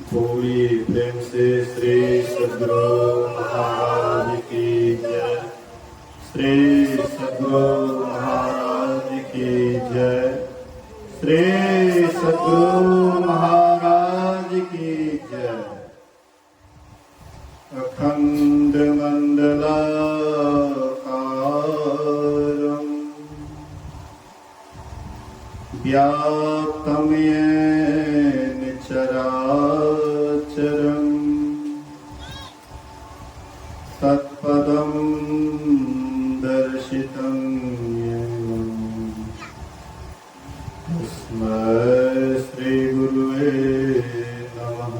बोलिए प्रेम से श्री सद्गुरु महाराज की जय। श्री सद्गुरु महाराज की जय। श्री सद्गुरु महाराज की जय। अखंड मंडलाकारं व्याप्तं येन चराचरं तत्पदं दर्शितं येन तस्मै श्री गुरुवे नमः।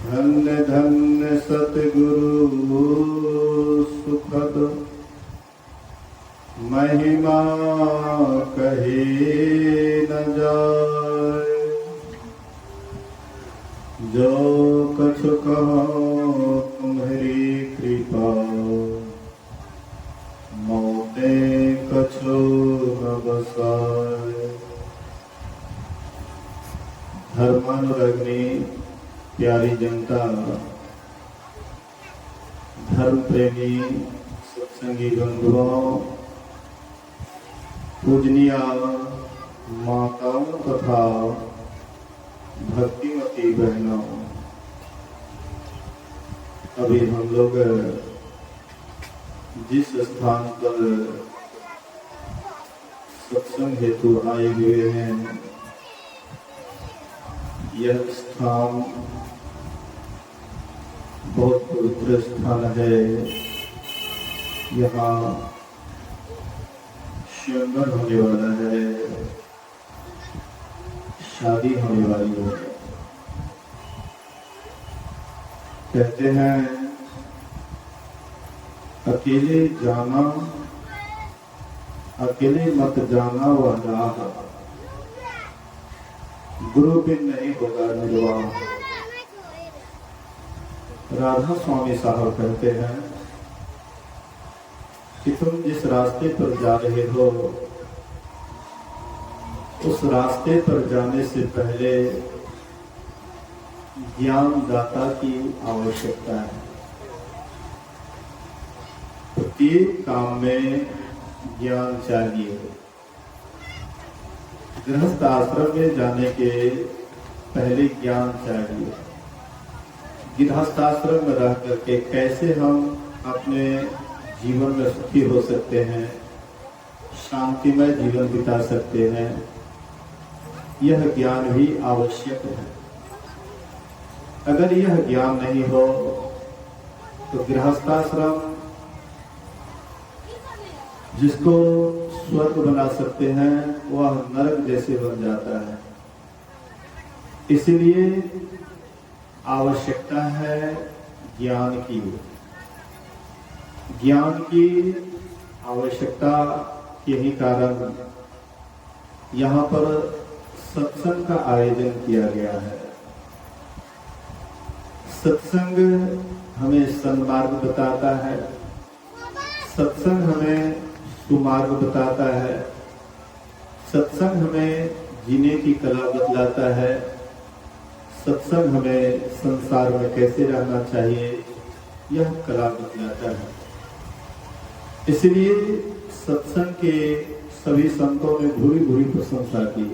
धन्य धन्य सतगुरु सुखद महिमा कही न जाए। जो कछु कहो तुम्हारी कृपा मोते कछु न बसाए। धर्मानुरागी प्यारी जनता, धर्म प्रेमी सत्संगी बंधुओं, पूजनीय माताओं तथा भक्तिमती बहनों, अभी हम लोग जिस स्थान पर सत्संग हेतु आए हुए हैं, यह स्थान बहुत पवित्र स्थान है। यहाँ स्वयंवर होने वाला है, शादी होने वाली है। कहते हैं अकेले जाना, अकेले मत जाना वह राह, गुरु बिन नहीं होगा निर्वाह। राधा स्वामी साहब कहते हैं कि तुम जिस रास्ते पर जा रहे हो, उस रास्ते पर जाने से पहले ज्ञान दाता की आवश्यकता है। प्रत्येक काम में ज्ञान चाहिए। गृहस्थ आश्रम में जाने के पहले ज्ञान चाहिए। गृहस्थाश्रम में रह करके कैसे हम अपने जीवन में सुखी हो सकते हैं, शांतिमय जीवन बिता सकते हैं, यह ज्ञान भी आवश्यक है। अगर यह ज्ञान नहीं हो तो गृहस्थाश्रम जिसको स्वर्ग बना सकते हैं वह नरक जैसे बन जाता है। इसलिए आवश्यकता है ज्ञान की। ज्ञान की आवश्यकता यही कारण यहाँ पर सत्संग का आयोजन किया गया है। सत्संग हमें सन्मार्ग बताता है, सत्संग हमें सुमार्ग बताता है, सत्संग हमें जीने की कला बतलाता है, सत्संग हमें संसार में कैसे रहना चाहिए यह कला बतलाता है। इसलिए सत्संग के सभी संतों ने भूरी भूरी प्रशंसा की।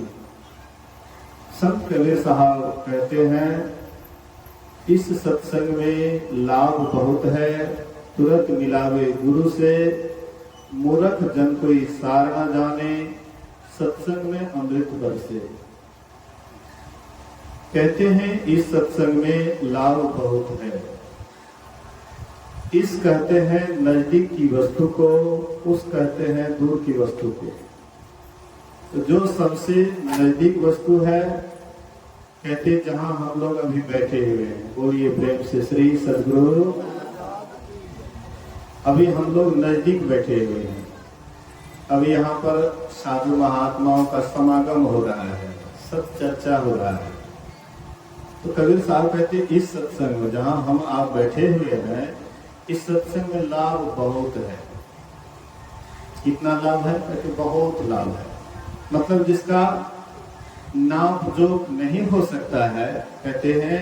संत कबीर साहब कहते हैं इस सत्संग में लाभ बहुत है, तुरंत मिलावे गुरु से, मूर्ख जन कोई सार न जाने, सत्संग में अमृत बरसे। कहते हैं इस सत्संग में लाभ बहुत है। इस कहते हैं नजदीक की वस्तु को, उस कहते हैं दूर की वस्तु को। तो जो सबसे नजदीक वस्तु है, कहते जहां हम लोग अभी बैठे हुए हैं, बोलिए प्रेम से श्री सद्गुरु। अभी हम लोग नजदीक बैठे हुए हैं। अभी यहाँ पर साधु महात्माओं का समागम हो रहा है, सब चर्चा हो रहा है। तो कबीर साहब कहते इस सत्संग में जहाँ हम आप बैठे हुए हैं, इस सत्संग में लाभ बहुत है। कितना लाभ है? कहते बहुत लाभ है। मतलब जिसका नाप जोक नहीं हो सकता है, कहते हैं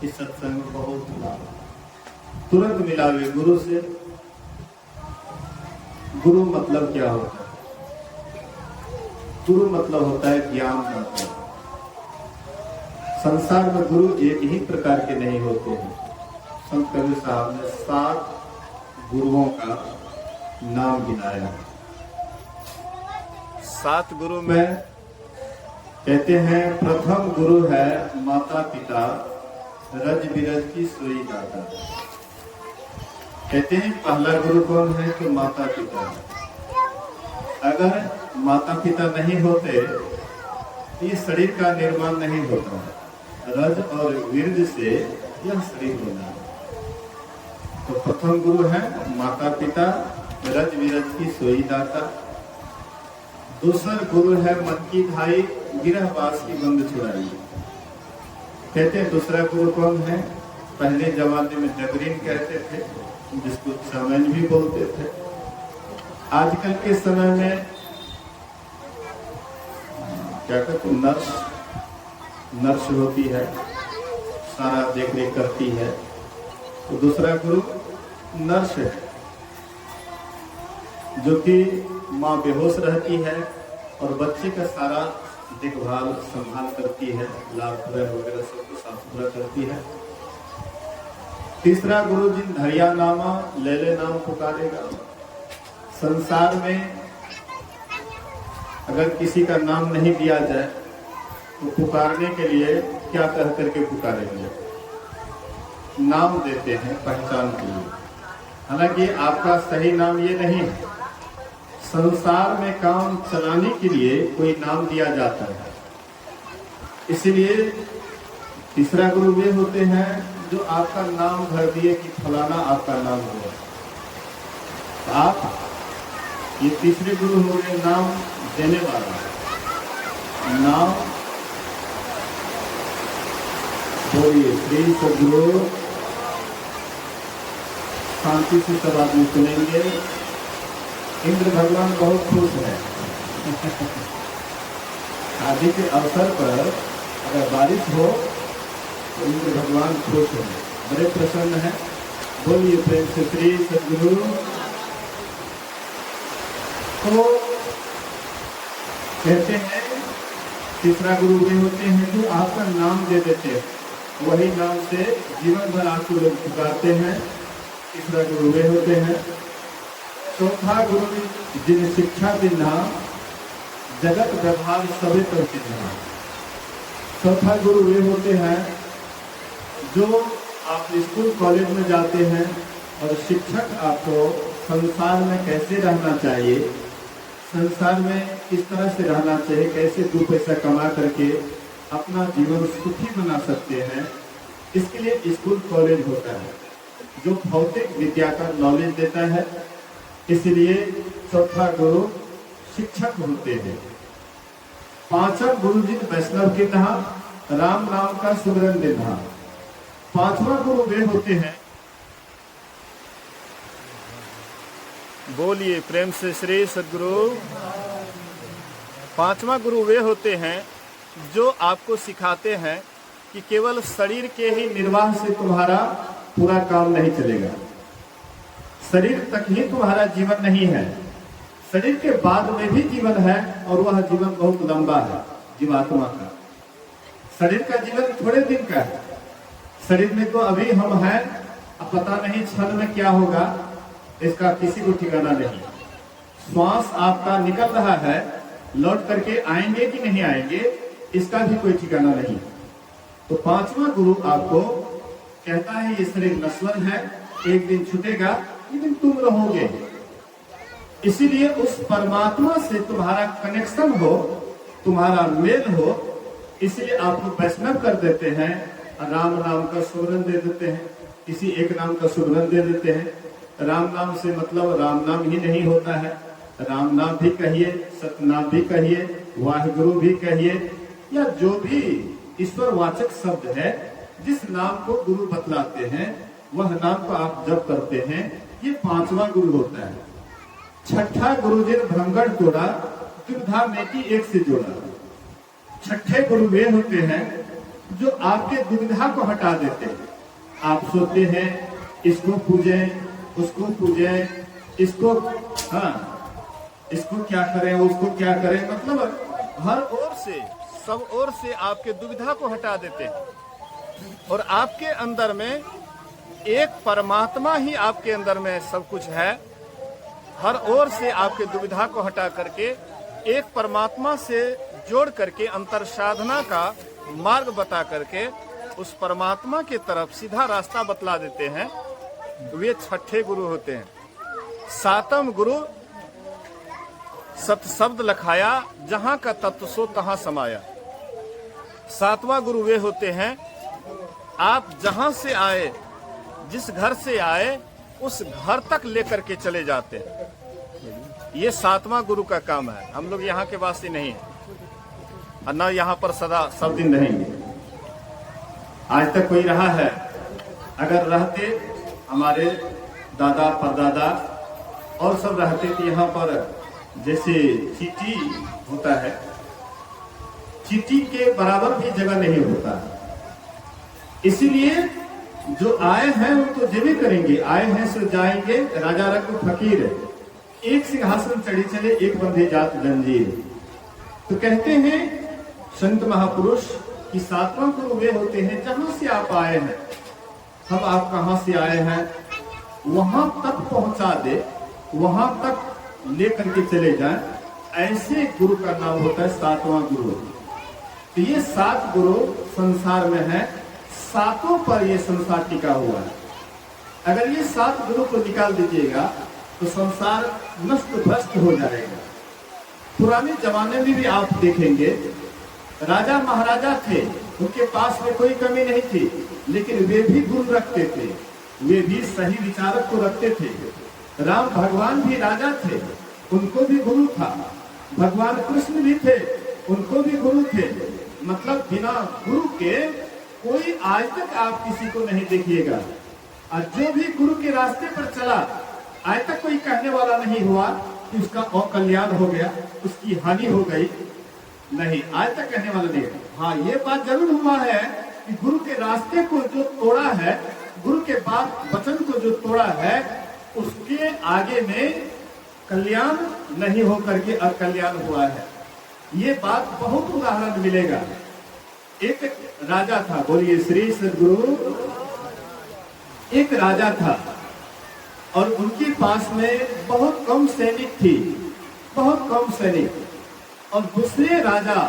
कि सत्संग बहुत लाभ। तुरंत मिलावे गुरु से। गुरु मतलब क्या होता है? गुरु मतलब होता है ज्ञान दाता। संसार में गुरु एक ही प्रकार के नहीं होते हैं। संत कबीर साहब ने 7 गुरुओं का नाम गिनाया। 7 गुरु में कहते हैं प्रथम गुरु है माता पिता, रज बिरज की सोई दाता। कहते हैं पहला गुरु कौन है? कि माता पिता। अगर माता पिता नहीं होते तो ये शरीर का निर्माण नहीं होता। रज और वीर्य से यह शरीर बना। तो प्रथम गुरु है माता पिता, रज विरज की सोई दाता। दूसरा गुरु है मन की धाई, गिरहवास की बंद छुड़ाई। कहते हैं दूसरा गुरु कौन है? पहले जमाने में जगरीन कहते थे, जिसको चमैन भी बोलते थे। आजकल के समय में क्या कहते हैं, नर्स होती है, सारा देख रेख करती है। तो दूसरा गुरु नर्स है, जो कि माँ बेहोश रहती है और बच्चे का सारा देखभाल संभाल करती है, लाभ वगैरह सबको साफ सुथरा करती है। तीसरा गुरु जिन धरिया नामा ले ले नाम पुकारेगा। संसार में अगर किसी का नाम नहीं दिया जाए तो पुकारने के लिए क्या कह करके पुकारेंगे? नाम देते हैं पहचान के लिए। हालांकि आपका सही नाम ये नहीं है। संसार में काम चलाने के लिए कोई नाम दिया जाता है। इसलिए तीसरा गुरु वे होते हैं जो आपका नाम भर दिए कि फलाना आपका नाम हुआ। आप ये तीसरे गुरु हो गए नाम देने वाला। नाम बोलिए श्री सद्गुरु। शांति से सब आदमी सुनेंगे। इंद्र भगवान बहुत खुश है। शादी के अवसर पर अगर बारिश हो तो इंद्र भगवान खुश हो, बड़े प्रसन्न है। बोलिए प्रेम से श्री सद्गुरु। तो कहते हैं तीसरा गुरु वे होते हैं जो आपका नाम दे देते हैं, वही नाम से जीवन भर आपको लोग पुकारते हैं। तीसरा गुरु वे होते हैं। चौथा गुरु जिन शिक्षा दिना, जगत व्यवहार सभी कर चिन्हा। चौथा गुरु वे होते हैं जो आप स्कूल कॉलेज में जाते हैं और शिक्षक आपको संसार में कैसे रहना चाहिए, संसार में किस तरह से रहना चाहिए, कैसे 2 पैसा कमा करके अपना जीवन सुखी बना सकते हैं, इसके लिए स्कूल कॉलेज होता है जो भौतिक विद्या का नॉलेज देता है। इसलिए चौथा गुरु शिक्षक होते हैं। पांचवा गुरु जी वैष्णव के नहा, राम नाम का सुमिरन देना। पांचवा गुरु वे होते हैं, बोलिए प्रेम से श्री सद्गुरु। पांचवा गुरु वे होते हैं जो आपको सिखाते हैं कि केवल शरीर के ही निर्वाह से तुम्हारा पूरा काम नहीं चलेगा। शरीर तक ही तुम्हारा जीवन नहीं है, शरीर के बाद में भी जीवन है और वह जीवन बहुत लंबा है जीवात्मा का। शरीर का जीवन थोड़े दिन का है। शरीर में तो अभी हम हैं, अब पता नहीं क्षण में क्या होगा, इसका किसी को ठिकाना नहीं। श्वास आपका निकल रहा है, लौट करके आएंगे कि नहीं आएंगे, इसका भी कोई ठिकाना नहीं। तो पांचवा गुरु आपको कहता है ये शरीर नश्वर है, एक दिन छूटेगा, लेकिन तुम रहोगे। इसीलिए उस परमात्मा से तुम्हारा कनेक्शन हो, तुम्हारा मेल हो, इसलिए आपको वैष्णव कर देते हैं। राम नाम का सुमिरन दे देते हैं, किसी एक नाम का सुमिरन दे देते हैं। राम नाम से मतलब राम नाम ही नहीं होता है, राम नाम भी कहिए, सतनाम भी कहिए, वाहिगुरु भी कहिए, या जो भी ईश्वर वाचक शब्द है, जिस नाम को गुरु बतलाते हैं वह नाम को आप जप करते हैं। ये पांचवा गुरु होता है। छठा गुरु जिन भ्रमगढ़ तोड़ा, दुविधा मेटी एक से जोड़ा। छठे गुरु वे होते हैं जो आपके दुविधा को हटा देते हैं। आप सोचते हैं इसको पूजें, उसको पूजें, इसको इसको क्या करें, उसको क्या करें, मतलब हर ओर से, सब ओर से आपके दुविधा को हटा देते हैं। और आपके अंदर में एक परमात्मा ही आपके अंदर में सब कुछ है। हर ओर से आपके दुविधा को हटा करके एक परमात्मा से जोड़ करके अंतर साधना का मार्ग बता करके उस परमात्मा की तरफ सीधा रास्ता बतला देते हैं। वे छठे गुरु होते हैं। सातम गुरु सत शब्द लखाया, जहां का तत्व सो तहां समाया। सातवां गुरु वे होते हैं आप जहां से आए, जिस घर से आए उस घर तक लेकर के चले जाते हैं। ये सातवां गुरु का काम है। हम लोग यहाँ के वासी नहीं है और न यहाँ पर सदा सब दिन रहेंगे। आज तक कोई रहा है, अगर रहते हमारे दादा परदादा और सब रहते थे यहाँ पर, जैसे चीटी होता है, चीटी के बराबर भी जगह नहीं होता है। इसीलिए जो आए हैं वो तो जेबे करेंगे, आए हैं सो जाएंगे। राजा रंग फकीर, एक सिंहासन चढ़ी चले, एक बंधे जात जंजीर। तो कहते हैं संत महापुरुष कि सातवां गुरु वे होते हैं जहां से आप आए हैं। हम आप कहां से आए हैं वहां तक पहुंचा दे, वहां तक लेकर के चले जाएं, ऐसे गुरु का नाम होता है सातवां गुरु। तो ये सात गुरु संसार में है, सातों पर ये संसार टिका हुआ है। अगर ये सात गुरु को निकाल दीजिएगा तो संसार नष्ट भ्रष्ट हो जाएगा। पुराने जमाने में भी आप देखेंगे राजा महाराजा थे, उनके पास में कोई कमी नहीं थी, लेकिन वे भी गुरु रखते थे, वे भी सही विचारक को रखते थे। राम भगवान भी राजा थे, उनको भी गुरु था। भगवान कृष्ण भी थे, उनको भी गुरु थे। मतलब बिना गुरु के कोई आज तक आप किसी को नहीं देखिएगा। और जो भी गुरु के रास्ते पर चला, आज तक कोई कहने वाला नहीं हुआ कि उसका अकल्याण हो गया, उसकी हानि हो गई, नहीं, आज तक कहने वाला नहीं। हाँ, ये बात जरूर हुआ है कि गुरु के रास्ते को जो तोड़ा है, गुरु के बात वचन को जो तोड़ा है, उसके आगे में कल्याण नहीं होकर के अकल्याण हुआ है। ये बात बहुत उदाहरण मिलेगा। एक राजा था, बोलिए श्री सद्गुरु। एक राजा था और उनके पास में बहुत कम सैनिक थी, बहुत कम सैनिक। और दूसरे राजा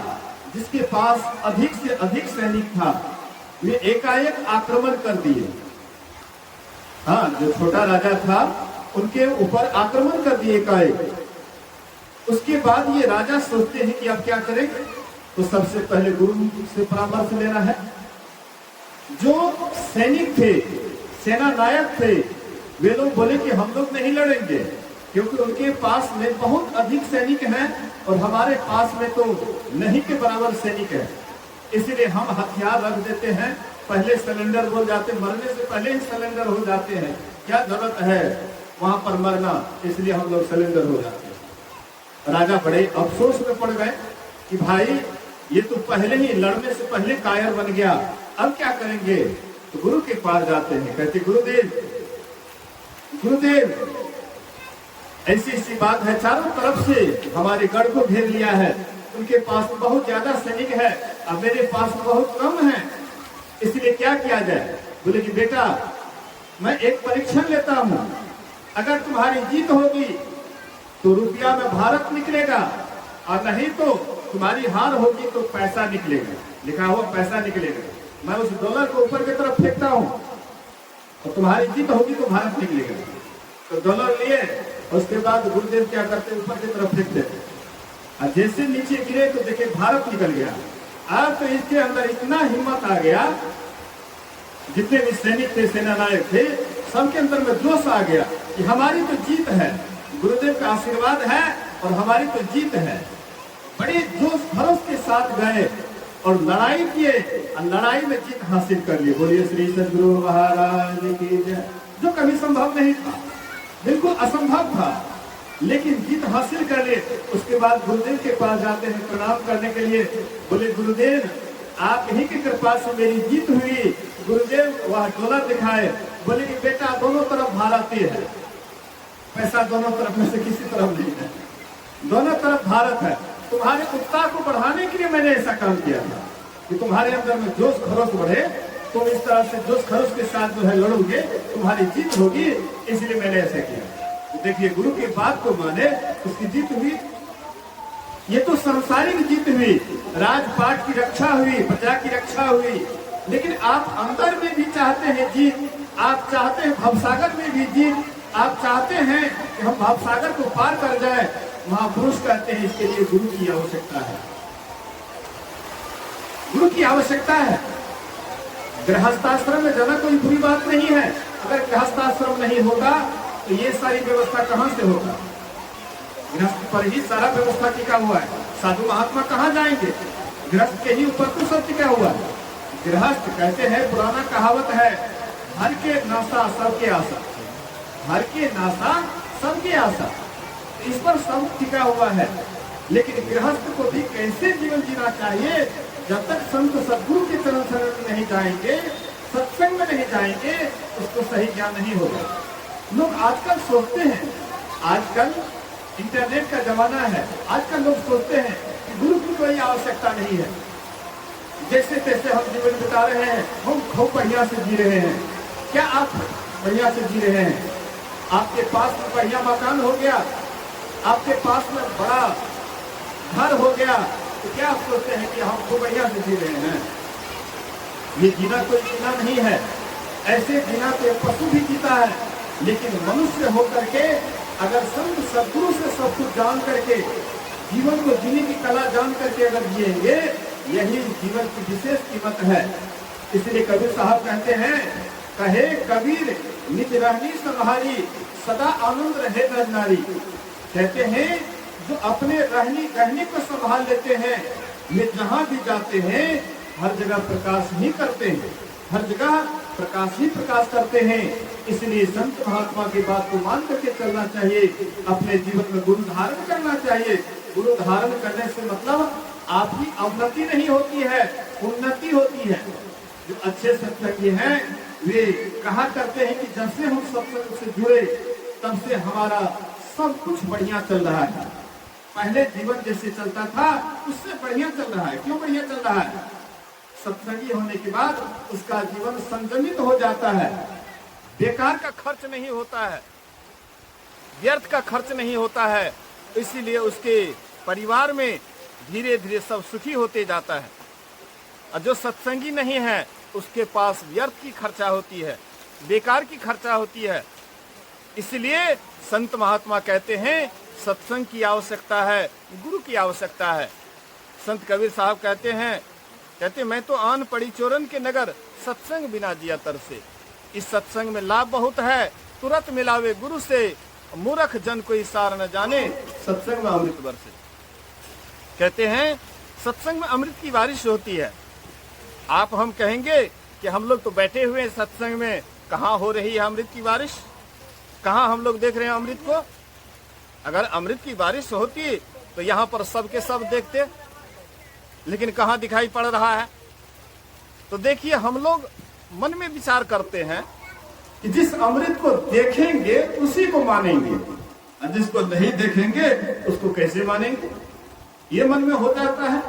जिसके पास अधिक से अधिक सैनिक था, वे एकाएक आक्रमण कर दिए। हाँ, जो छोटा राजा था उनके ऊपर आक्रमण कर दिए एकाएक। उसके बाद ये राजा सोचते हैं कि अब क्या करें, तो सबसे पहले गुरु से परामर्श लेना है। जो सैनिक थे, सेना नायक थे, वे लोग बोले कि हम लोग नहीं लड़ेंगे, क्योंकि उनके पास में बहुत अधिक सैनिक हैं और हमारे पास में तो नहीं के बराबर सैनिक है। इसलिए हम हथियार रख देते हैं, पहले सिलेंडर बोल जाते, मरने से पहले ही सिलेंडर हो जाते हैं, क्या जरूरत है वहां पर मरना, इसलिए हम लोग सिलेंडर हो जाते हैं। राजा बड़े अफसोस में पड़ गए कि भाई ये तो पहले ही लड़ने से पहले कायर बन गया, अब क्या करेंगे। तो गुरु के पास जाते हैं, कहते गुरुदेव, गुरुदेव ऐसी ऐसी बात है, चारों तरफ से हमारे गढ़ को घेर लिया है, उनके पास बहुत ज्यादा सैनिक है, अब मेरे पास बहुत कम है, इसलिए क्या किया जाए। बोले कि बेटा मैं एक परीक्षण लेता हूं, अगर तुम्हारी जीत होगी तो रुपया में भारत निकलेगा, और नहीं तो तुम्हारी हार होगी तो पैसा निकलेगा, लिखा हुआ पैसा निकलेगा। मैं उस डॉलर को ऊपर की तरफ फेंकता हूं और तुम्हारी जीत होगी तो भारत निकलेगा। तो डॉलर लिए, उसके बाद गुरुदेव क्या करते, ऊपर की तरफ फेंक देते, और जैसे नीचे गिरे तो देखे भारत निकल गया। अब तो इसके अंदर इतना हिम्मत आ गया, जितने भी सैनिक थे, सेना नायक थे, सबके अंदर में जोश आ गया कि हमारी तो जीत है, गुरुदेव का आशीर्वाद है और हमारी तो जीत है। बड़े जोश भरोस के साथ गए और लड़ाई किए और लड़ाई में जीत हासिल कर ली। बोलिए श्री सद्गुरु महाराज की जय। जो कभी संभव नहीं था, बिल्कुल असंभव था, लेकिन जीत हासिल कर ले, उसके बाद गुरुदेव के पास जाते हैं प्रणाम करने के लिए। बोले गुरुदेव आप ही की कृपा से मेरी जीत हुई। गुरुदेव वह डॉलर दिखाए, बोले कि बेटा दोनों तरफ भारत है, पैसा दोनों तरफ में से किसी तरफ नहीं है, दोनों तरफ भारत है। तुम्हारे उत्साह को बढ़ाने के लिए मैंने ऐसा काम किया था कि तुम्हारे अंदर में जोश खरोश बढ़े, तुम इस तरह से जोश खरोश के साथ जो है लड़ोगे, तुम्हारी जीत होगी, इसलिए मैंने ऐसा किया। तो देखिए गुरु की बात को माने, उसकी जीत हुई। ये तो सांसारिक जीत हुई, राजपाट की रक्षा हुई, प्रजा की रक्षा हुई। लेकिन आप अंदर में भी चाहते हैं जीत, आप चाहते हैं भवसागर में भी जीत, आप चाहते हैं कि हम भवसागर को पार कर जाए। महापुरुष कहते हैं इसके लिए गुरु की आवश्यकता है, गुरु की आवश्यकता है। गृहस्थाश्रम में जाना कोई बुरी बात नहीं है, अगर गृहस्थाश्रम नहीं होगा तो ये सारी व्यवस्था कहां से होगा? गृहस्थ पर ही सारा व्यवस्था टिका हुआ है। साधु महात्मा कहाँ जाएंगे? गृहस्थ के ही ऊपर तो सब टिका हुआ है। गृहस्थ कहते हैं, पुराना कहावत है, हर के नासा सबके आशा, हर के नासा सबके आशा, इस पर सब टिका हुआ है। लेकिन गृहस्थ को भी कैसे जीवन जीना चाहिए? जब तक संत सद्गुरु के चरण शरण में नहीं जाएंगे, सत्संग में नहीं जाएंगे, उसको सही ज्ञान नहीं होगा। लोग आजकल सोचते हैं, आजकल इंटरनेट का जमाना है, आजकल लोग सोचते हैं कि गुरु की कोई आवश्यकता नहीं है, जैसे तैसे हम जीवन बिता रहे हैं, हम खूब बढ़िया से जी रहे हैं। क्या आप बढ़िया से जी रहे हैं? आपके पास में बढ़िया मकान हो गया, आपके पास में बड़ा घर हो गया, तो क्या आप सोचते हैं कि हम खूब बढ़िया से जी रहे हैं? ये जीना कोई जीना नहीं है। ऐसे जीना तो पशु भी जीता है, लेकिन मनुष्य होकर के अगर संत सद्गुरु से सब कुछ जान करके, जीवन को जीने की कला जान करके अगर जिएंगे, यही जीवन की विशेष कीमत है। इसलिए कबीर साहब कहते हैं, कहे कबीर निज रहनी संभारी, सदा आनंद रहे नर नारी। कहते हैं जो अपने रहने को संभाल लेते हैं, वे जहां भी जाते हैं हर जगह प्रकाश ही करते हैं, हर जगह प्रकाश ही प्रकाश करते हैं। इसलिए संत महात्मा की बात को मान करके चलना चाहिए, अपने जीवन में गुरु धारण करना चाहिए। गुरु धारण करने से मतलब आपकी अवनति नहीं होती है, उन्नति होती है। जो अच्छे सत्संगी हैं वे कहा करते हैं कि जब से हम सत्संग से जुड़े तब से हमारा सब कुछ बढ़िया चल रहा है। पहले जीवन जैसे चलता था उससे बढ़िया चल रहा है। क्यों बढ़िया चल रहा है? सत्संगी होने के बाद उसका जीवन संयमित हो जाता है, बेकार का खर्च नहीं होता है, व्यर्थ का खर्च नहीं होता है। इसीलिए उसके परिवार में धीरे धीरे सब सुखी होते जाता है। और जो सत्संगी नहीं है उसके पास व्यर्थ की खर्चा होती है, बेकार की खर्चा होती है। इसलिए संत महात्मा कहते हैं सत्संग की आवश्यकता है, गुरु की आवश्यकता है। संत कबीर साहब कहते मैं तो आन पड़ी चोरन के नगर, सत्संग बिना जिया तरसे। इस सत्संग में लाभ बहुत है, तुरंत मिलावे गुरु से, मूर्ख जन कोई सार न जाने, सत्संग में अमृत बरसे। कहते हैं सत्संग में अमृत की बारिश होती है। आप हम कहेंगे कि हम लोग तो बैठे हुए हैं सत्संग में, कहाँ हो रही है अमृत की बारिश? कहाँ हम लोग देख रहे हैं अमृत को? अगर अमृत की बारिश होती तो यहाँ पर सबके सब देखते, लेकिन कहाँ दिखाई पड़ रहा है? तो देखिए हम लोग मन में विचार करते हैं कि जिस अमृत को देखेंगे उसी को मानेंगे, और जिसको नहीं देखेंगे उसको कैसे मानेंगे? ये मन में हो जाता है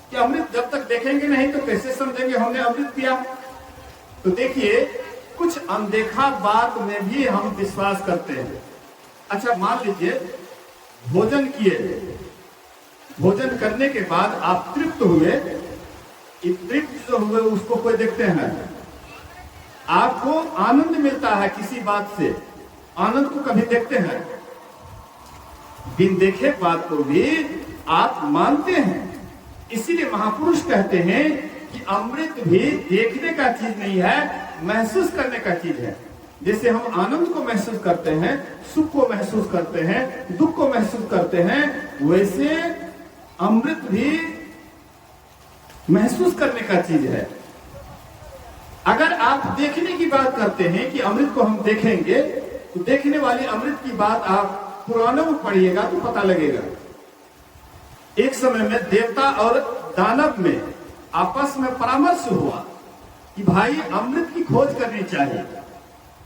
कि अमृत जब तक देखेंगे नहीं तो कैसे समझेंगे हमने अमृत पिया। तो देखिए कुछ अनदेखा बात में भी हम विश्वास करते हैं। अच्छा मान लीजिए भोजन किए, भोजन करने के बाद आप तृप्त हुए, तृप्त जो हुए उसको कोई देखते हैं, आपको आनंद मिलता है किसी बात से, आनंद को कभी देखते हैं? बिन देखे बात को भी आप मानते हैं। इसीलिए महापुरुष कहते हैं कि अमृत भी देखने का चीज नहीं है, महसूस करने का चीज है। जैसे हम आनंद को महसूस करते हैं, सुख को महसूस करते हैं, दुख को महसूस करते हैं, वैसे अमृत भी महसूस करने का चीज है। अगर आप देखने की बात करते हैं कि अमृत को हम देखेंगे, तो देखने वाली अमृत की बात आप पुराणों में पढ़िएगा तो पता लगेगा। एक समय में देवता और दानव में आपस में परामर्श हुआ कि भाई अमृत की खोज करनी चाहिए।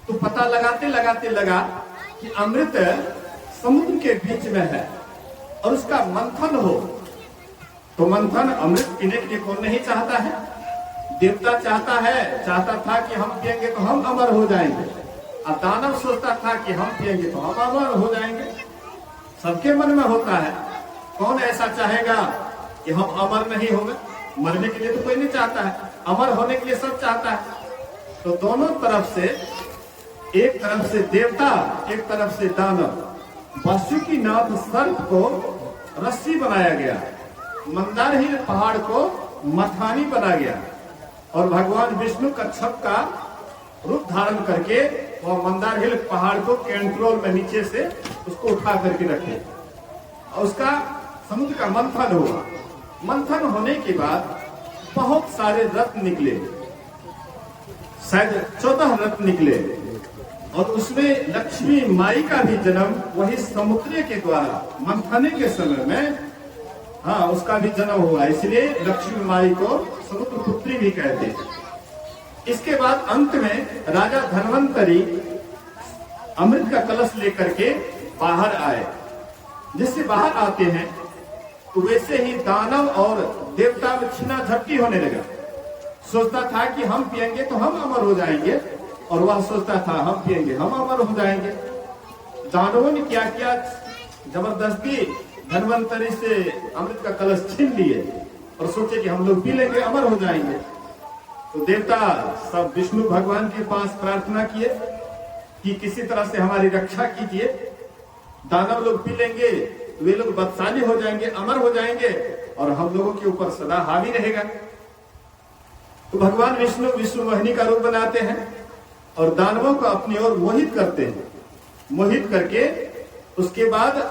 तो पता लगाते लगाते लगा कि अमृत समुद्र के बीच में है और उसका मंथन हो। तो मंथन अमृत पीने के लिए कौन नहीं चाहता है? देवता चाहता था कि हम पिएंगे तो हम अमर हो जाएंगे, और दानव सोचता था कि हम पिएंगे तो हम अमर हो जाएंगे। सबके मन में होता है, कौन ऐसा चाहेगा कि हम अमर नहीं होंगे? मरने के लिए तो कोई नहीं चाहता है, अमर होने के लिए सब चाहता है। तो दोनों तरफ से, एक तरफ से देवता, एक तरफ से दानव, वासुकीनाथ सर्प को रस्सी बनाया गया, मंदारहिल पहाड़ को मथानी बना गया, और भगवान विष्णु कच्छप का रूप धारण करके वह मंदारहिल पहाड़ को कंट्रोल में नीचे से उसको उठा करके रखे, और उसका समुद्र का मंथन हुआ। मंथन होने के बाद बहुत सारे रत्न निकले, शायद 14 रत्न निकले, और उसमें लक्ष्मी माई का भी जन्म वही समुद्र के द्वारा मंथने के समय में, हाँ, उसका भी जन्म हुआ। इसलिए लक्ष्मी माई को समुद्र पुत्री भी कहते हैं। इसके बाद अंत में राजा धन्वंतरी अमृत का कलश लेकर के बाहर आए। जिससे बाहर आते हैं तो वैसे ही दानव और देवता में छीना झपटी होने लगा। सोचता था कि हम पिएंगे तो हम अमर हो जाएंगे, और वह सोचता था हम पिएंगे हम अमर हो जाएंगे। दानवों ने क्या किया, जबरदस्ती धन्वंतरी से अमृत का कलश छीन लिए और सोचे कि हम लोग पी लेंगे, अमर हो जाएंगे। तो देवता सब विष्णु भगवान के पास प्रार्थना किए कि किसी तरह से हमारी रक्षा कीजिए, दानव लोग पी लेंगे तो वे लोग बदशाली हो जाएंगे, अमर हो जाएंगे, और हम लोगों के ऊपर सदा हावी रहेगा। तो भगवान विष्णु विष्णु मोहिनी का रूप बनाते हैं और दानवों को अपनी ओर मोहित करते हैं। मोहित करके उसके बाद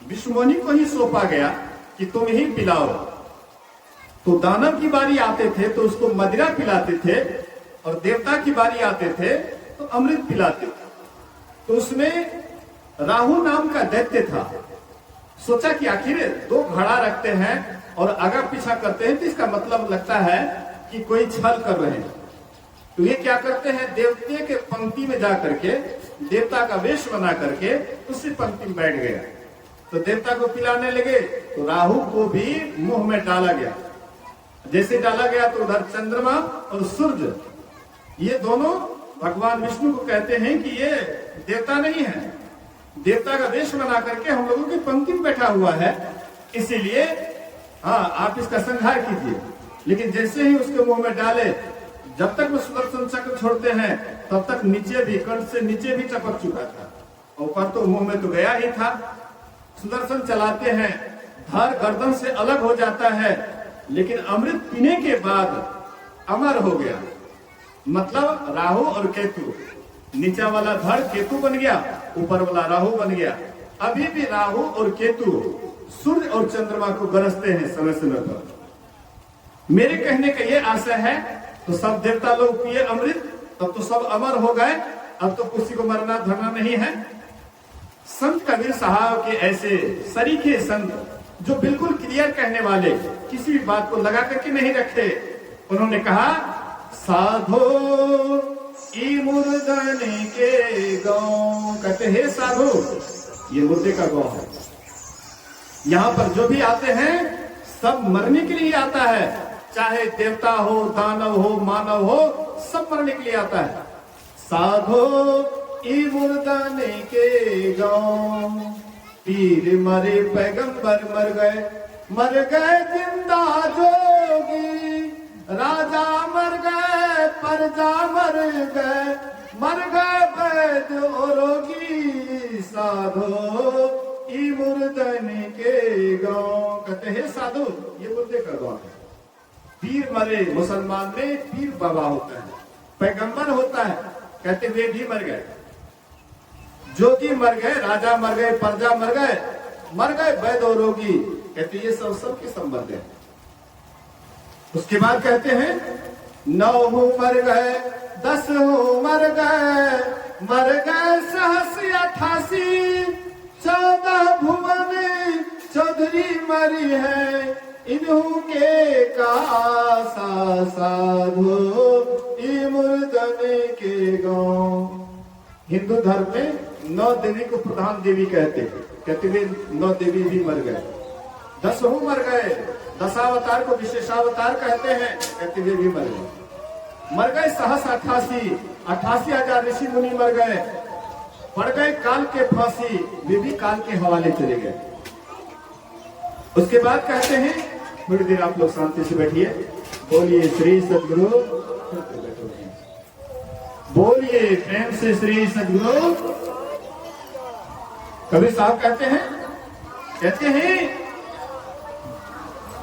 विष्णु मोहिनी को ही सौंपा गया कि तुम ही पिलाओ। तो दानव की बारी आते थे तो उसको मदिरा पिलाते थे, और देवता की बारी आते थे तो अमृत पिलाते थे। तो उसमें राहु नाम का दैत्य था। सोचा कि आखिर 2 घड़ा रखते हैं और आगा पीछा करते हैं, तो इसका मतलब लगता है कि कोई छल कर रहे हैं। तो ये क्या करते हैं, देवते के पंक्ति में जा करके देवता का वेश बना करके उसी पंक्ति में बैठ गया। तो देवता को पिलाने लगे तो राहु को भी मुंह में डाला गया। जैसे डाला गया तो उधर चंद्रमा और सूर्य, ये दोनों भगवान विष्णु को कहते हैं कि ये देवता नहीं है, देवता का वेश बना करके हम लोगों की पंक्ति में बैठा हुआ है, इसीलिए हाँ आप इसका संहार कीजिए। लेकिन जैसे ही उसके मुंह में डाले, जब तक वो सुदर्शन चक्र छोड़ते हैं तब तक नीचे भी, कंठ से नीचे भी टपक चुका था, और ऊपर तो मुंह में तो गया ही था। सुदर्शन चलाते हैं, धड़ गर्दन से अलग हो जाता है, लेकिन अमृत पीने के बाद अमर हो गया। मतलब राहु और केतु, नीचा वाला धड़ केतु बन गया, ऊपर वाला राहु बन गया। अभी भी राहु और केतु सूर्य और चंद्रमा को गरजते हैं समय समय पर। मेरे कहने का ये आशय है, तो सब देवता लोग पिए अमृत, तब तो सब अमर हो गए, अब तो किसी को मरना धरना नहीं है। संत कबीर साहब के ऐसे सरीखे संत जो बिल्कुल क्लियर कहने वाले, किसी भी बात को लगा करके नहीं रखते, उन्होंने कहा साधो ई मुर्दने के गाँव, कहते हे साधु, ये मुर्दे का गाँव है। यहाँ पर जो भी आते हैं सब मरने के लिए आता है, चाहे देवता हो, दानव हो, मानव हो, सब मरने के लिए आता है। साधो ई मुर्दाने के गाँव, पीर मरे पैगंबर मर गए जिंदा जोगी, राजा मर गए प्रजा मर गए वैद रोगी, साधो ई मुर्दने के गाँव। कहते हैं साधु, ये मुर्दे का गाँव है। पीर मरे, मुसलमान में पीर बाबा होता है, पैगंबर होता है, कहते वे भी मर गए, जोगी मर गए, राजा मर गए, प्रजा मर गए वैद और रोगी, कहते ये सब के संबंध है। उसके बाद कहते हैं 9 मर गए, 10 मर गए सहस 88, 14 भुवन चौधरी मरी है, इन्हों के कासा साधो ई मुर्दन के गाँव। हिंदू धर्म में 9 देवी को प्रधान देवी कहते हैं। कहते हुए 9 देवी भी मर गए, 10 मर गए। 10 अवतार को विशेषावतार कहते हैं, कहते हुए भी मर गए। सहस 88,000 ऋषि मुनि मर गए, पड़ गए काल के फांसी, वे भी काल के हवाले चले गए। उसके बाद कहते हैं, थोड़ी देर आप लोग शांति से बैठिए, बोलिए श्री सद्गुरु, बोलिए प्रेम से श्री सद्गुरु। कबीर साहब कहते हैं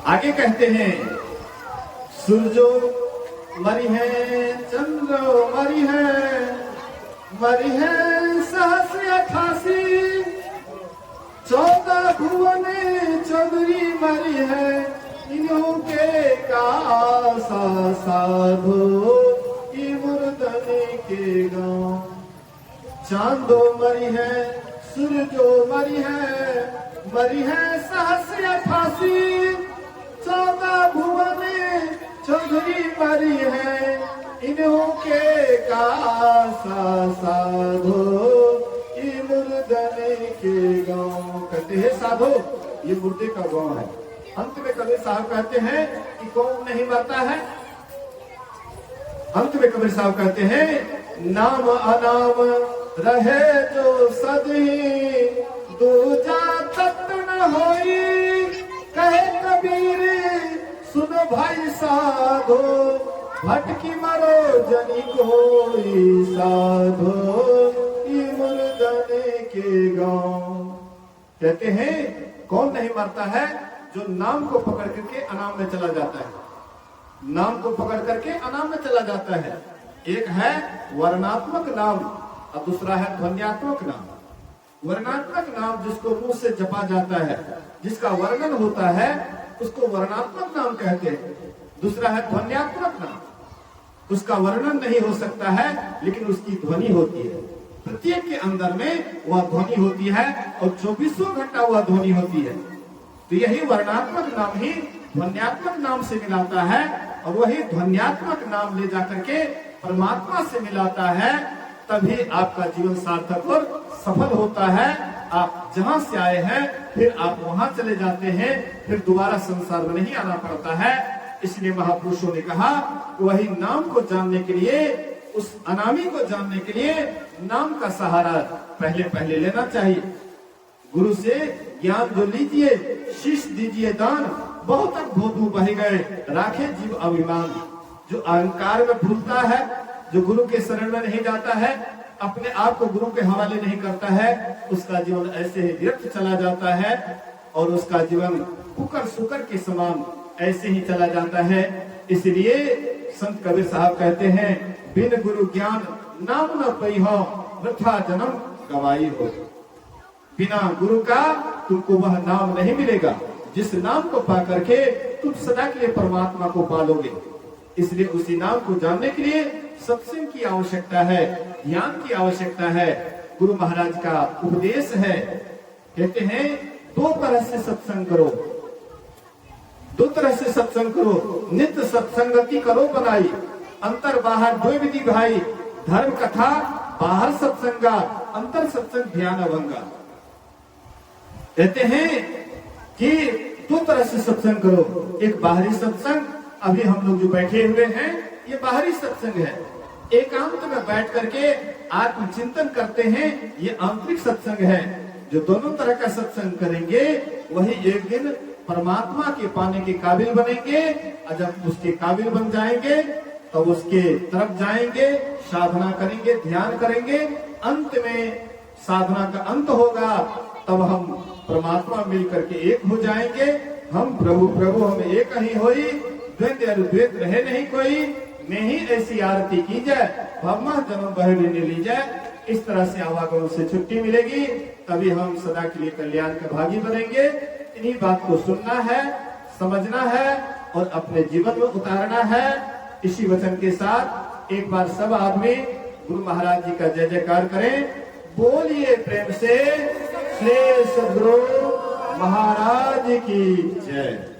आगे कहते हैं, सूरजो मरी है, चंद्रो मरी है सहस 88, 14 भुवन चौधरी मरी है, इन्हों के कासा साधो ई मुर्दन के गाँव। चांदो मरी है, सूरजो मरी है सहस 88, 14 भुवन चौधरी मरी है, इन्हों के कासा साधो ई मुर्दन के गाँव। कहते हैं साधो, ये मुर्दे का गाँव है। अंत में कबीर साहब कहते हैं कि कौन नहीं मरता है। अंत में कबीर साहब कहते हैं, नाम अनाम रहे जो सदी, दूजा तत्व न होई, कहे कबीर सुनो भाई साधो, भटकी मरो जनी कोई साधो ई मुर्दन के गाँव। कहते हैं कौन नहीं मरता है, जो नाम को पकड़ करके अनाम में चला जाता है। नाम को पकड़ करके अनाम में चला जाता है। एक है वर्णात्मक नाम और दूसरा है ध्वन्यात्मक नाम। वर्णात्मक नाम जिसको मुंह से जपा जाता है, जिसका वर्णन होता है, उसको वर्णात्मक नाम कहते हैं। दूसरा है ध्वन्यात्मक नाम, उसका वर्णन नहीं हो सकता है लेकिन उसकी ध्वनि होती है। प्रत्येक के अंदर में वह ध्वनि होती है और 24 घंटा वह ध्वनि होती है। तो यही वर्णात्मक नाम ही ध्वन्यात्मक नाम से मिलाता है और वही ध्वन्यात्मक नाम ले जाकर के परमात्मा से मिलाता है, तभी आपका जीवन सार्थक और सफल होता है। आप जहां से आए हैं फिर आप वहां चले जाते हैं, फिर दोबारा संसार में नहीं आना पड़ता है। इसलिए महापुरुषों ने कहा वही नाम को जानने के लिए, उस अनामी को जानने के लिए नाम का सहारा पहले लेना चाहिए। गुरु से ज्ञान जो लीजिए, शीश दीजिए दान, बहुत तक भोधू बह गए, राखे जीव अभिमान। जो अहंकार में भूलता है, जो गुरु के शरण में नहीं जाता है, अपने आप को गुरु के हवाले नहीं करता है, उसका जीवन ऐसे ही व्यर्थ चला जाता है और उसका जीवन कुकर सुकर के समान ऐसे ही चला जाता है। इसलिए संत कबीर साहब कहते हैं, बिन गुरु ज्ञान नाम न पई हो, वृथा जन्म गवाई हो। बिना गुरु का तुमको वह नाम नहीं मिलेगा जिस नाम को पा करके तुम सदा के लिए परमात्मा को पालोगे। इसलिए उसी नाम को जानने के लिए सत्संग की आवश्यकता है, ज्ञान की आवश्यकता है। गुरु महाराज का उपदेश है, कहते हैं 2 तरह से सत्संग करो, 2 तरह से सत्संग करो। नित्य सत्संगति करो बनाई, अंतर बाहर 2 विधि भाई, धर्म कथा बाहर सत्संगा, अंतर सत्संग ध्यान अभंगा। कहते हैं कि 2 तरह से सत्संग करो। एक बाहरी सत्संग, अभी हम लोग जो बैठे हुए हैं ये बाहरी सत्संग है। एकांत में बैठ करके आत्मचिंतन करते हैं, ये आंतरिक सत्संग है। जो दोनों तरह का सत्संग करेंगे वही एक दिन परमात्मा के पाने के काबिल बनेंगे। और जब उसके काबिल बन जाएंगे तो उसके तरफ जाएंगे, साधना करेंगे, ध्यान करेंगे। अंत में साधना का अंत होगा, तब हम परमात्मा मिल करके एक हो जाएंगे। हम प्रभु प्रभु हम एक ही होई, द्वैत अद्वैत रहे नहीं कोई, नहीं ऐसी आरती की जाए, भवमा जन्म बहरी ने ली जाए। इस तरह से आवागमन से छुट्टी मिलेगी, तभी हम सदा के लिए कल्याण के भागी बनेंगे। इन्हीं बात को सुनना है, समझना है और अपने जीवन में उतारना है। इसी वचन के साथ एक बार सब आदमी गुरु महाराज जी का जय जयकार करें। बोलिए प्रेम से श्री सद्गुरु महाराज की जय।